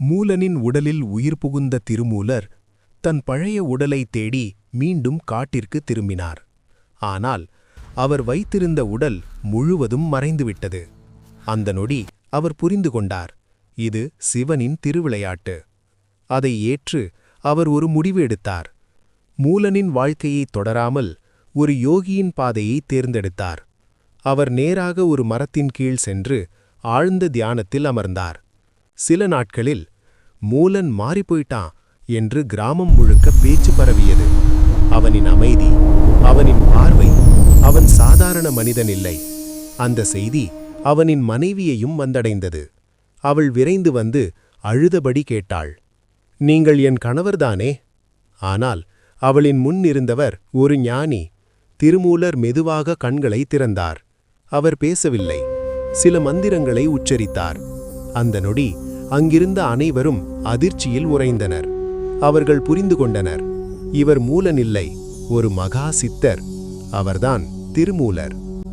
மூலனின் உடலில் உயிர் புகுந்த திருமூலர் தன் பழைய உடலை தேடி மீண்டும் காட்டிற்கு திரும்பினார். ஆனால் அவர் வைத்திருந்த உடல் முழுவதும் மறைந்துவிட்டது. அந்த நொடி அவர் புரிந்து கொண்டார், இது சிவனின் திருவிளையாட்டு. அதை ஏற்று அவர் ஒரு முடிவு எடுத்தார். மூலனின் வாழ்க்கையைத் தொடராமல் ஒரு யோகியின் பாதையை தேர்ந்தெடுத்தார். அவர் நேராக ஒரு மரத்தின் கீழ் சென்று ஆழ்ந்த தியானத்தில் அமர்ந்தார். சில நாட்களில் மூலன் மாறிப்போயிட்டான் என்று கிராமம் முழுக்க பேச்சு பரவியது. அவனின் அமைதி, அவனின் பார்வை, அவன் சாதாரண மனிதன் இல்லை. அந்த செய்தி அவனின் மனைவியையும் வந்தடைந்தது. அவள் விரைந்து வந்து அழுதபடி கேட்டாள், நீங்கள் என் கணவர்தானே? ஆனால் அவளின் முன் இருந்தவர் ஒரு ஞானி. திருமூலர் மெதுவாக கண்களை திறந்தார். அவர் பேசவில்லை, சில மந்திரங்களை உச்சரித்தார். அந்த நொடி அங்கிருந்த அனைவரும் அதிர்ச்சியில் உறைந்தனர். அவர்கள் புரிந்து கொண்டனர், இவர் மூலன் இல்லை, ஒரு மகா சித்தர். அவர்தான் திருமூலர்.